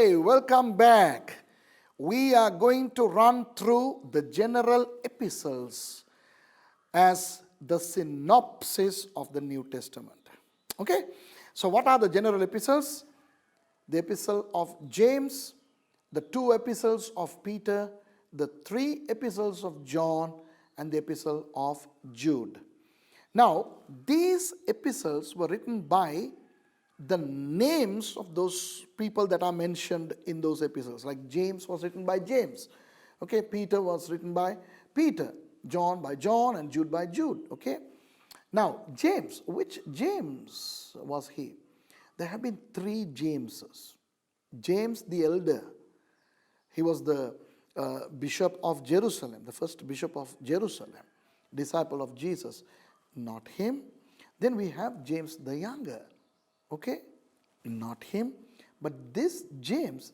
Okay, welcome back. We are going to run through the general epistles as the synopsis of the New Testament. Okay, so what are the general epistles? The epistle of James, the two epistles of Peter, the three epistles of John, and the epistle of Jude. Now, these epistles were written by the names of those people that are mentioned in those epistles. Like James was written by James. Okay, Peter was written by Peter, John by John, and Jude by Jude. Okay. Now, James, which James was he? There have been three Jameses. James the elder, he was the bishop of Jerusalem, the first bishop of Jerusalem, disciple of Jesus. Not him. Then we have James the younger. Okay, not him. But this James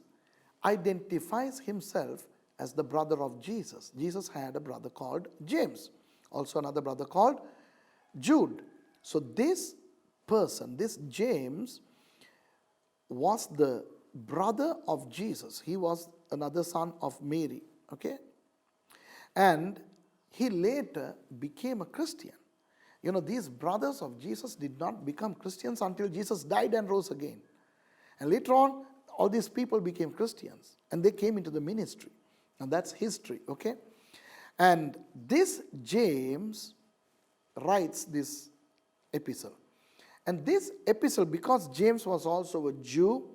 identifies himself as the brother of Jesus. Jesus had a brother called James, also another brother called Jude. So this person, this James, was the brother of Jesus. He was another son of Mary. Okay, and he later became a Christian. You know, these brothers of Jesus did not become Christians until Jesus died and rose again. And later on, all these people became Christians and they came into the ministry. And that's history, okay? And this James writes this epistle. And this epistle, because James was also a Jew,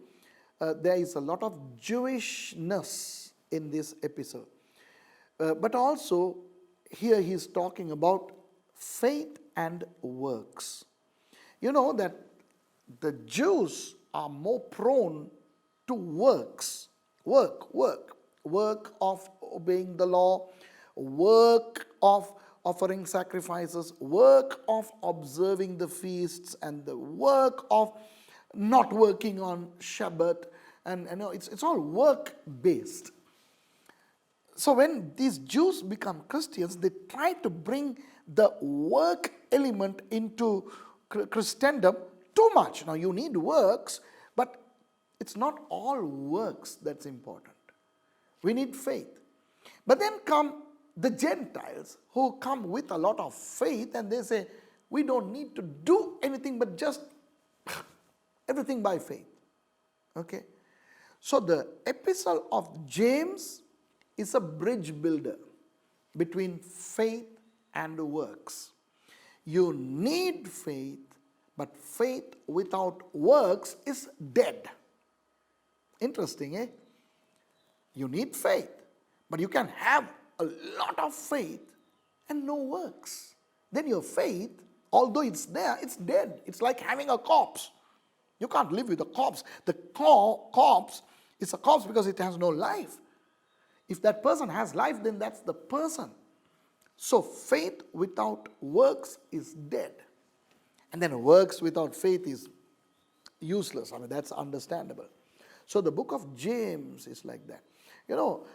there is a lot of Jewishness in this epistle. But also, here he is talking about faith and works. You know that the Jews are more prone to works. Work of obeying the law, work of offering sacrifices, work of observing the feasts, and the work of not working on Shabbat. And you know, it's all work based. So when these Jews become Christians, they try to bring the work element into Christendom too much. Now you need works, but it's not all works that's important. We need faith. But then come the Gentiles who come with a lot of faith and they say, we don't need to do anything but just everything by faith. Okay? So the epistle of James is a bridge builder between faith and works. You need faith, but faith without works is dead. Interesting, eh? You need faith, but you can have a lot of faith and no works. Then your faith, although it's there, it's dead. It's like having a corpse. You can't live with a corpse. The corpse is a corpse because it has no life. If that person has life, then that's the person. So faith without works is dead. And then works without faith is useless. I mean, that's understandable. So the book of James is like that. You know,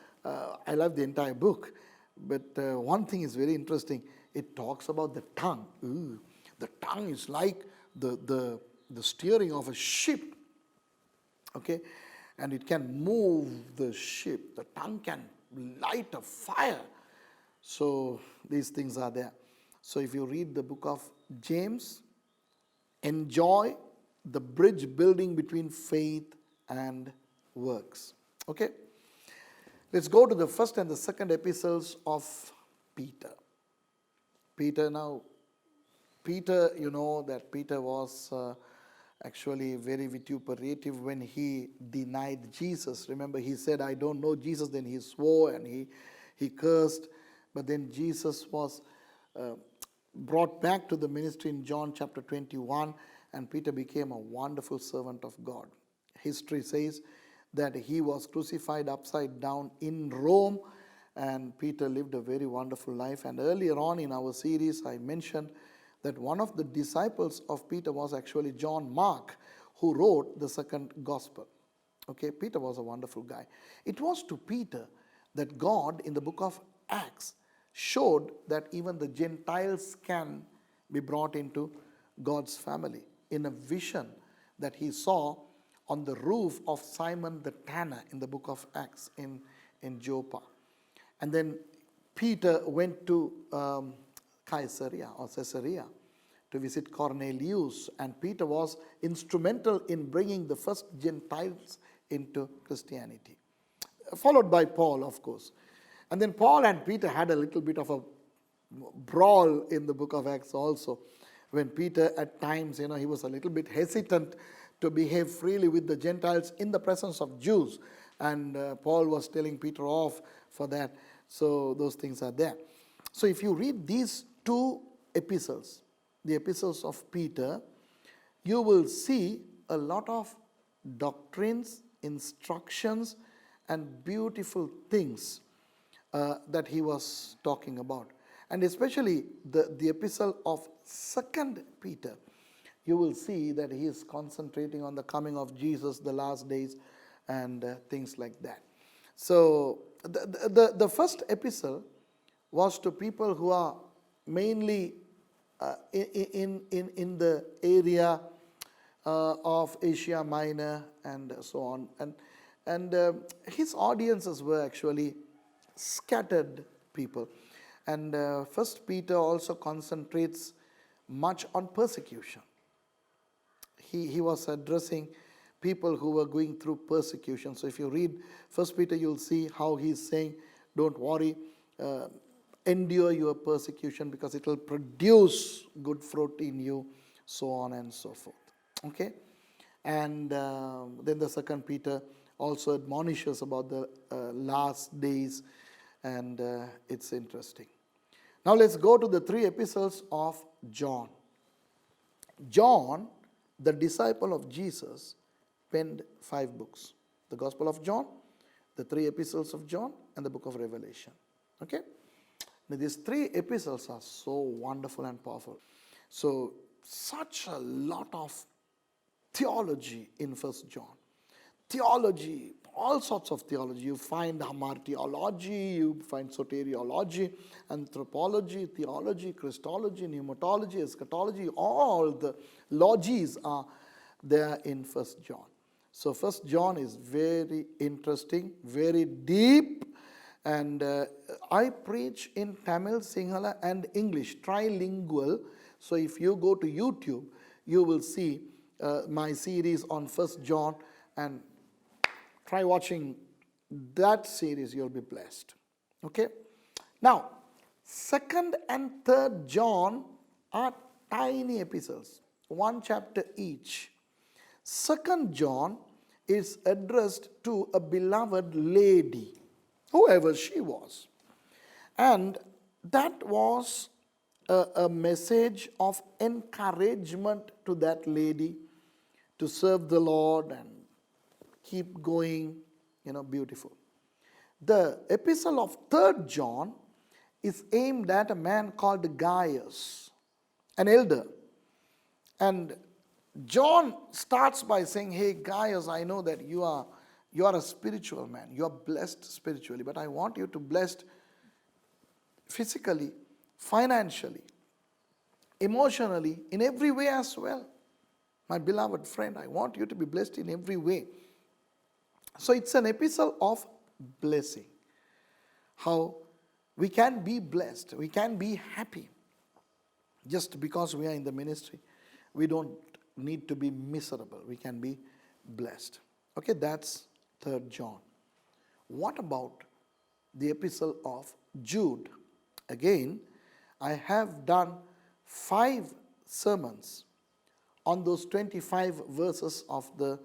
I love the entire book, but one thing is very interesting. It talks about the tongue. Ooh, the tongue is like the steering of a ship. Okay? And it can move the ship. The tongue can light a fire. So these things are there. So if you read the book of James, enjoy the bridge building between faith and works. Okay? Let's go to the first and the second epistles of Peter. Peter, you know that Peter was actually very vituperative when he denied Jesus. Remember, he said, I don't know Jesus. Then he swore and he cursed. But then Jesus was brought back to the ministry in John chapter 21, and Peter became a wonderful servant of God. History says that he was crucified upside down in Rome, and Peter lived a very wonderful life. And earlier on in our series, I mentioned that one of the disciples of Peter was actually John Mark, who wrote the second gospel. Okay, Peter was a wonderful guy. It was to Peter that God in the book of Acts showed that even the Gentiles can be brought into God's family in a vision that he saw on the roof of Simon the tanner in the book of Acts in Joppa. And then Peter went to Caesarea to visit Cornelius, and Peter was instrumental in bringing the first Gentiles into Christianity, followed by Paul, of course. And then Paul and Peter had a little bit of a brawl in the book of Acts also, when Peter at times, he was a little bit hesitant to behave freely with the Gentiles in the presence of Jews, and Paul was telling Peter off for that. So those things are there. So if you read these two epistles, the epistles of Peter, you will see a lot of doctrines, instructions, and beautiful things that he was talking about. And especially the epistle of 2 Peter, you will see that he is concentrating on the coming of Jesus, the last days, and things like that. So the first epistle was to people who are mainly in the area of Asia Minor and so on. And his audiences were actually scattered people. And First Peter also concentrates much on persecution. He was addressing people who were going through persecution. So if you read First Peter, you'll see how he's saying, don't worry, endure your persecution because it will produce good fruit in you, so on and so forth. Okay? And then the 2 Peter also admonishes about the last days, and it's interesting. Now let's go to the 3 epistles of John. John, the disciple of Jesus, penned 5 books. The Gospel of John, the 3 epistles of John, and the book of Revelation. Okay? Now these 3 epistles are so wonderful and powerful. So such a lot of theology in 1 John. Theology, all sorts of theology. You find hamartiology, you find soteriology, anthropology, theology, Christology, pneumatology, eschatology, all the logies are there in 1 John. So 1 John is very interesting, very deep, and I preach in Tamil, Sinhala and English, trilingual. So if you go to YouTube, you will see my series on 1 John, and try watching that series, you'll be blessed. Okay? Now, 2nd and 3rd John are tiny epistles, 1 chapter each. 2nd John is addressed to a beloved lady, whoever she was. And that was a message of encouragement to that lady to serve the Lord and keep going, beautiful. The epistle of 3rd John is aimed at a man called Gaius, an elder. And John starts by saying, hey Gaius, I know that you are a spiritual man. You are blessed spiritually, but I want you to be blessed physically, financially, emotionally, in every way as well. My beloved friend, I want you to be blessed in every way. So it's an epistle of blessing. How we can be blessed, we can be happy. Just because we are in the ministry, we don't need to be miserable. We can be blessed. Okay, that's 3rd John. What about the epistle of Jude? Again, I have done 5 sermons on those 25 verses of the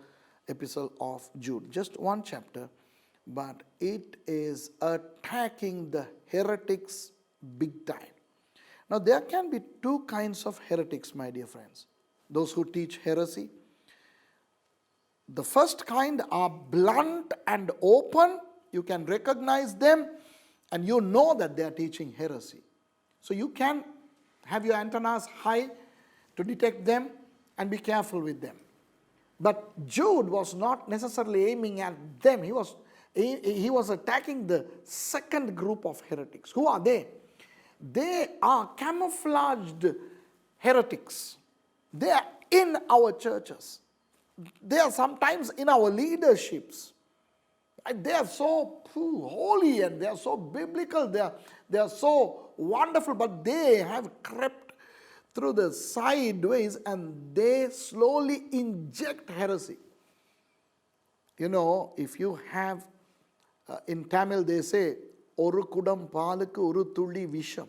epistle of Jude. Just 1 chapter, but it is attacking the heretics big time. Now there can be 2 kinds of heretics, my dear friends. Those who teach heresy. The first kind are blunt and open. You can recognize them and you know that they are teaching heresy. So you can have your antennas high to detect them and be careful with them. But Jude was not necessarily aiming at them. He was attacking the second group of heretics. Who are they? They are camouflaged heretics. They are in our churches. They are sometimes in our leaderships. They are so holy and they are so biblical. They are so wonderful, but they have crept through the sideways and they slowly inject heresy. You know, if you have, in Tamil they say, Oru kudam palukku oru tulli visham.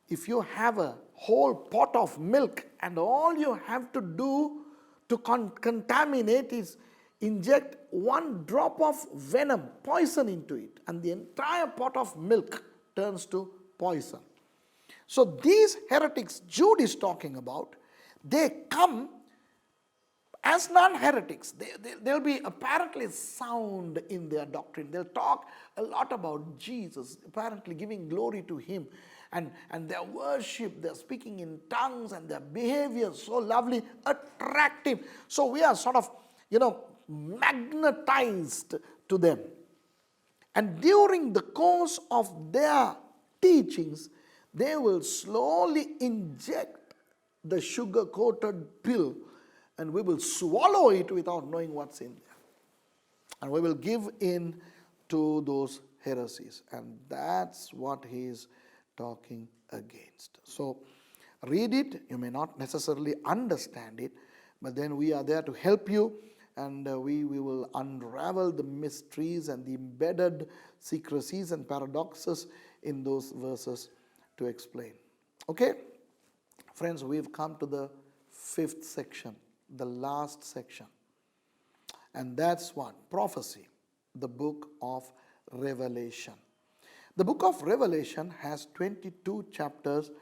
If you have a whole pot of milk and all you have to do to contaminate is inject one drop of venom, poison into it, and the entire pot of milk turns to poison. So these heretics Jude is talking about, they come as non-heretics. They'll be apparently sound in their doctrine. They'll talk a lot about Jesus, apparently giving glory to Him. And their worship, their speaking in tongues and their behavior so lovely, attractive. So we are sort of, magnetized to them. And during the course of their teachings, they will slowly inject the sugar-coated pill and we will swallow it without knowing what's in there. And we will give in to those heresies. And that's what he is talking against. So read it. You may not necessarily understand it, but then we are there to help you, and we will unravel the mysteries and the embedded secrecies and paradoxes in those verses to explain. Okay? Friends, we've come to the 5th section, the last section. And that's what? Prophecy, the book of Revelation. The book of Revelation has 22 chapters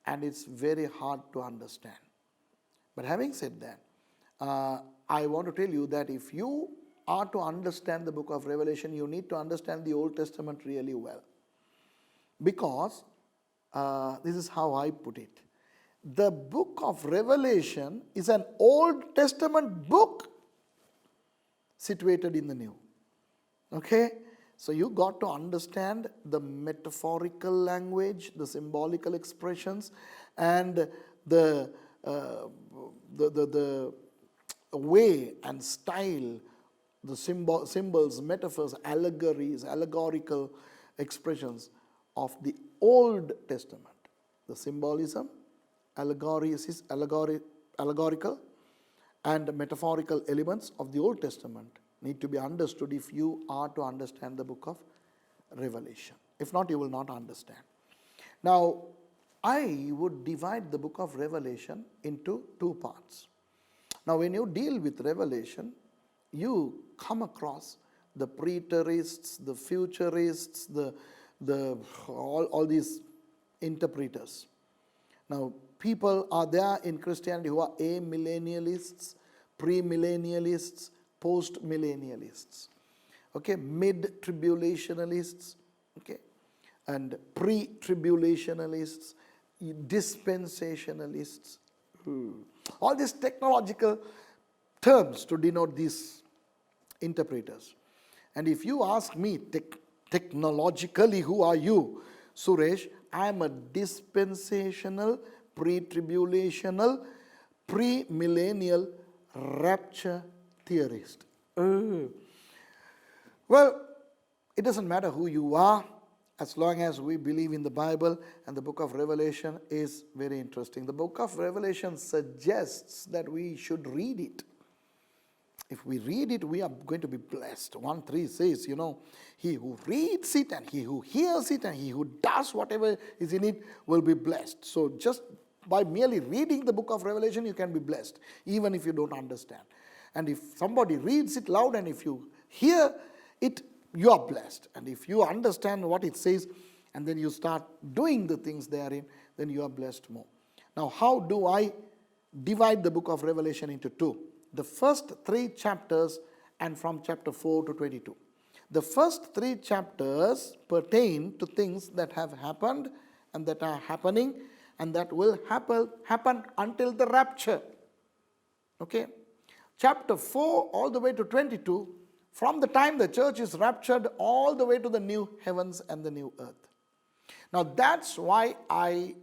and it's very hard to understand. But having said that, I want to tell you that if you are to understand the book of Revelation, you need to understand the Old Testament really well. Because, this is how I put it, the book of Revelation is an Old Testament book situated in the New. Okay? So you got to understand the metaphorical language, the symbolical expressions, and the way and style, the symbols, metaphors, allegories, allegorical expressions of the Old Testament. The symbolism, allegorical, and metaphorical elements of the Old Testament need to be understood if you are to understand the book of Revelation. If not, you will not understand. Now, I would divide the book of Revelation into 2 parts. Now, when you deal with Revelation, you come across the preterists, the futurists, all these interpreters. Now, people are there in Christianity who are amillennialists, premillennialists, post-millennialists, okay, mid-tribulationalists, okay, and pre-tribulationalists, dispensationalists, all these technological terms to denote these interpreters. And if you ask me technologically, who are you, Suresh? I am a dispensational, pre-tribulational, pre-millennial rapture theorist. Well, it doesn't matter who you are, as long as we believe in the Bible, and the book of Revelation is very interesting. The book of Revelation suggests that we should read it. If we read it, we are going to be blessed. 1:3 says, he who reads it and he who hears it and he who does whatever is in it will be blessed. So just by merely reading the book of Revelation, you can be blessed, even if you don't understand. And if somebody reads it loud and if you hear it, you are blessed. And if you understand what it says and then you start doing the things therein, then you are blessed more. Now, how do I divide the book of Revelation into 2? The first 3 chapters and from chapter 4 to 22. The first 3 chapters pertain to things that have happened and that are happening and that will happen until the rapture. Okay? Chapter 4 all the way to 22, from the time the church is raptured all the way to the new heavens and the new earth. Now that's why I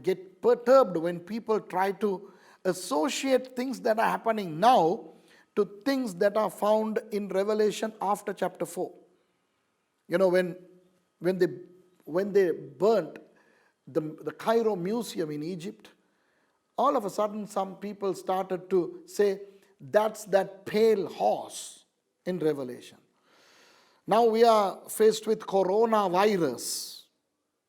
get perturbed when people try to associate things that are happening now to things that are found in Revelation after chapter 4. You know, when they burnt the Cairo Museum in Egypt, all of a sudden some people started to say, that's that pale horse in Revelation. Now we are faced with coronavirus.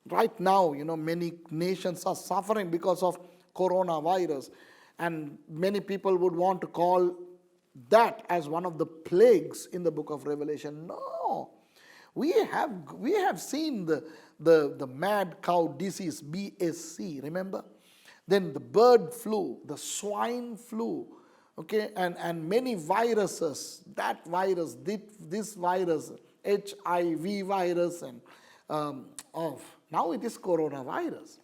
Right now, many nations are suffering because of coronavirus. And many people would want to call that as one of the plagues in the book of Revelation. No. We have seen the mad cow disease, BSC, remember? Then the bird flu, the swine flu, okay, and many viruses, that virus, this virus, HIV virus, and now it is coronavirus.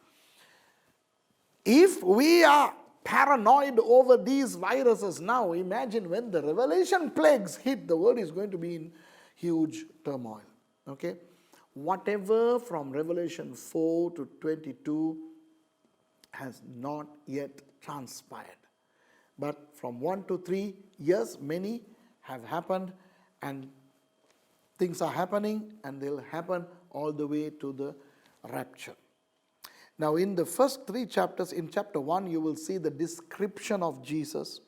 If we are paranoid over these viruses now, imagine when the Revelation plagues hit, the world is going to be in huge turmoil. Okay? Whatever from Revelation 4 to 22 has not yet transpired. But from 1 to 3 years, many have happened, and things are happening, and they'll happen all the way to the rapture. Now, in the first 3 chapters, in chapter 1, you will see the description of Jesus.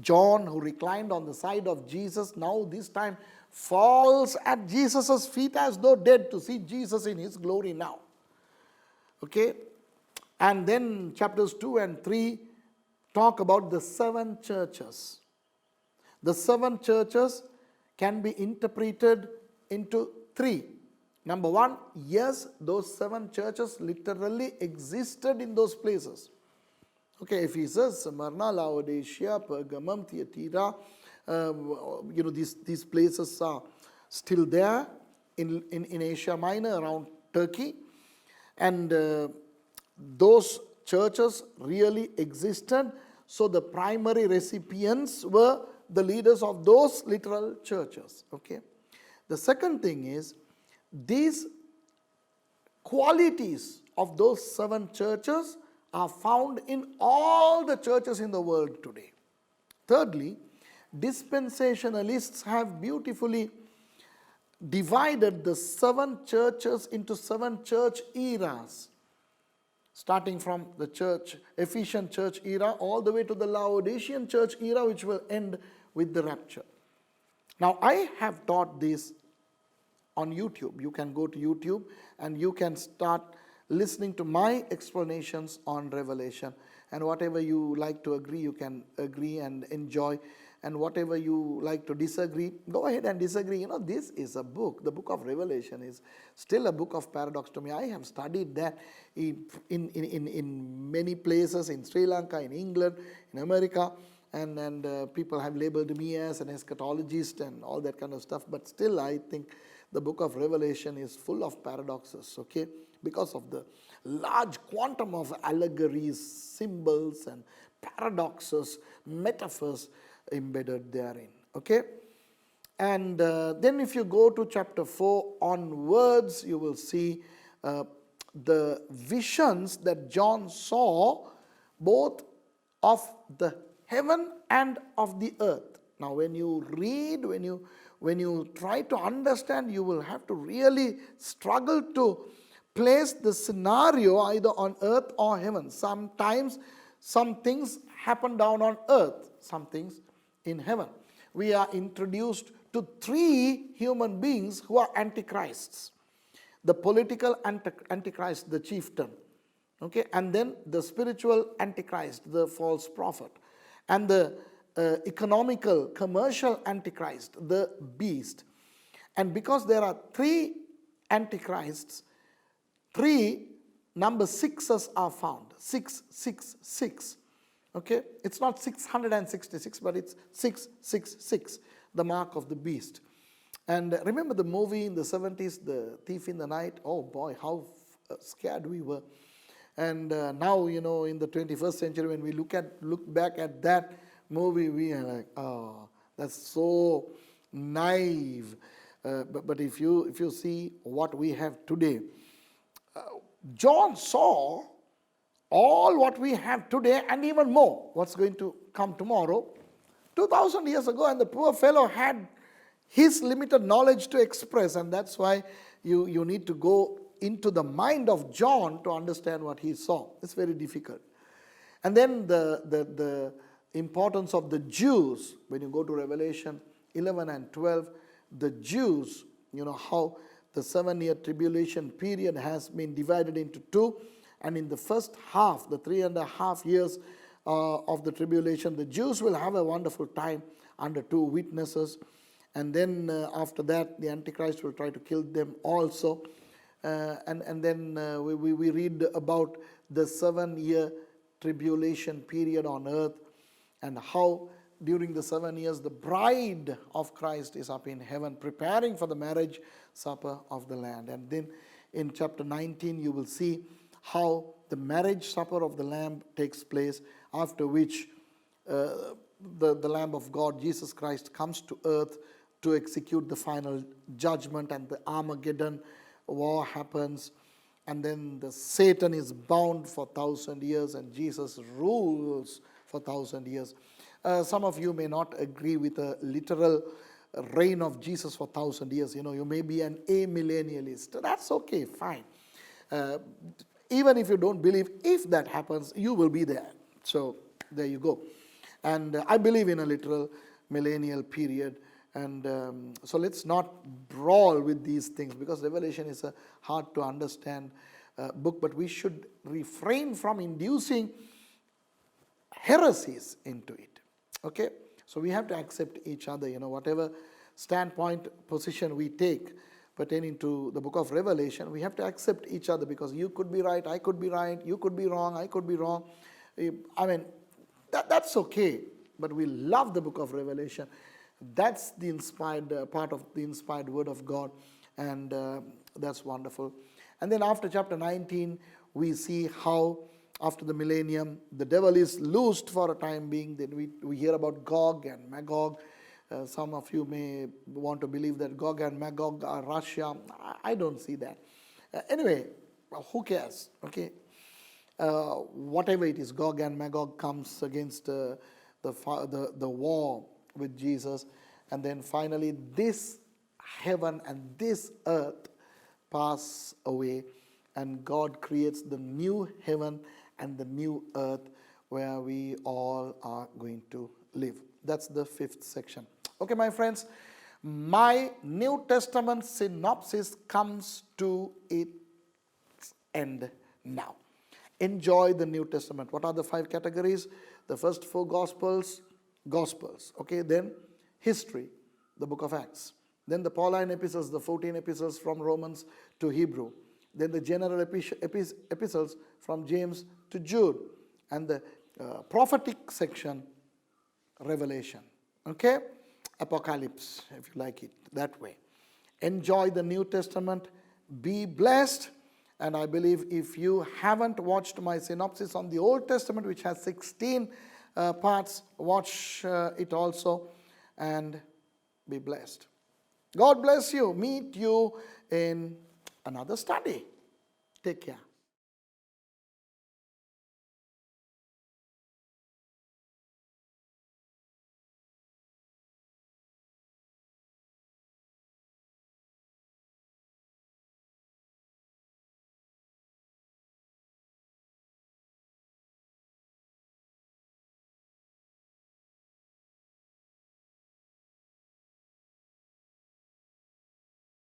John, who reclined on the side of Jesus, now this time falls at Jesus' feet as though dead, to see Jesus in his glory now. Okay? And then chapters 2 and 3 talk about the 7 churches. The 7 churches can be interpreted into 3. Number 1, yes, those 7 churches literally existed in those places. Okay, Ephesus, Smyrna, Laodicea, Pergamum, Thyatira, these places are still there in Asia Minor, around Turkey. And those churches really existed. So the primary recipients were the leaders of those literal churches. Okay. The second thing is, these qualities of those 7 churches are found in all the churches in the world today. Thirdly, dispensationalists have beautifully divided the 7 churches into 7 church eras, starting from the Ephesian church era all the way to the Laodicean church era, which will end with the rapture. Now, I have taught this on YouTube. You can go to YouTube and you can start listening to my explanations on Revelation. And whatever you like to agree, you can agree and enjoy. And whatever you like to disagree, go ahead and disagree. This is a book. The book of Revelation is still a book of paradox to me. I have studied that in many places, in Sri Lanka, in England, in America. And people have labeled me as an eschatologist and all that kind of stuff. But still, I think the book of Revelation is full of paradoxes, okay? Because of the large quantum of allegories, symbols, and paradoxes, metaphors embedded therein, okay? And then if you go to chapter 4 onwards, you will see the visions that John saw, both of the heaven and of the earth. Now, when you read, when you try to understand, you will have to really struggle to place the scenario either on earth or heaven. Sometimes some things happen down on earth, some things in heaven. We are introduced to 3 human beings who are antichrists. The political antichrist, the chieftain, okay, and then the spiritual antichrist, the false prophet, and the economical, commercial antichrist, the beast. And because there are 3 antichrists, 3 number 6s are found. 666. Okay? It's not 666, but it's 666, the mark of the beast. And remember the movie in the 70s, The Thief in the Night? Oh boy, how scared we were. And now, in the 21st century, when we look back at that movie, we are like, oh, that's so naive. But if you see what we have today, John saw all what we have today and even more, what's going to come tomorrow, 2000 years ago, and the poor fellow had his limited knowledge to express, and that's why you need to go into the mind of John to understand what he saw. It's very difficult. And then the importance of the Jews, when you go to Revelation 11 and 12, the Jews, how the 7-year tribulation period has been divided into two, and in the first half, the 3.5 years of the tribulation, the Jews will have a wonderful time under two witnesses, and then after that, the Antichrist will try to kill them also. And then we read about the 7-year tribulation period on earth, and how during the 7 years the bride of Christ is up in heaven preparing for the marriage supper of the Lamb. And then in chapter 19 you will see how the marriage supper of the Lamb takes place, after which the Lamb of God, Jesus Christ, comes to earth to execute the final judgment, and the Armageddon war happens, and then Satan is bound for 1,000 years, and Jesus rules for 1,000 years. Some of you may not agree with a literal reign of Jesus for 1,000 years. You may be an amillennialist. That's okay, fine. Even if you don't believe, if that happens, you will be there. So there you go. And I believe in a literal millennial period. And so let's not brawl with these things, because Revelation is a hard to understand book, but we should refrain from inducing heresies into it. Okay? So we have to accept each other, whatever standpoint, position we take pertaining to the book of Revelation, we have to accept each other, because you could be right, I could be right, you could be wrong, I could be wrong. I mean, that's okay, but we love the book of Revelation. That's the inspired part of the inspired word of God, and that's wonderful. And then after chapter 19, we see how after the millennium, the devil is loosed for a time being. Then we hear about Gog and Magog. Some of you may want to believe that Gog and Magog are Russia. I don't see that. Anyway, who cares? Okay, whatever it is, Gog and Magog comes against the war with Jesus, and then finally this heaven and this earth pass away, and God creates the new heaven and the new earth where we all are going to live. That's the 5th section. Okay, my friends, my New Testament synopsis comes to its end now. Enjoy the New Testament. What are the 5 categories? The first 4 Gospels. Okay, then history, the book of Acts. Then the Pauline epistles, the 14 epistles from Romans to Hebrew. Then the general epistles from James to Jude. And the prophetic section, Revelation. Okay? Apocalypse, if you like it that way. Enjoy the New Testament. Be blessed. And I believe if you haven't watched my synopsis on the Old Testament, which has 16 parts, watch it also and be blessed. God bless you. Meet you in another study. Take care.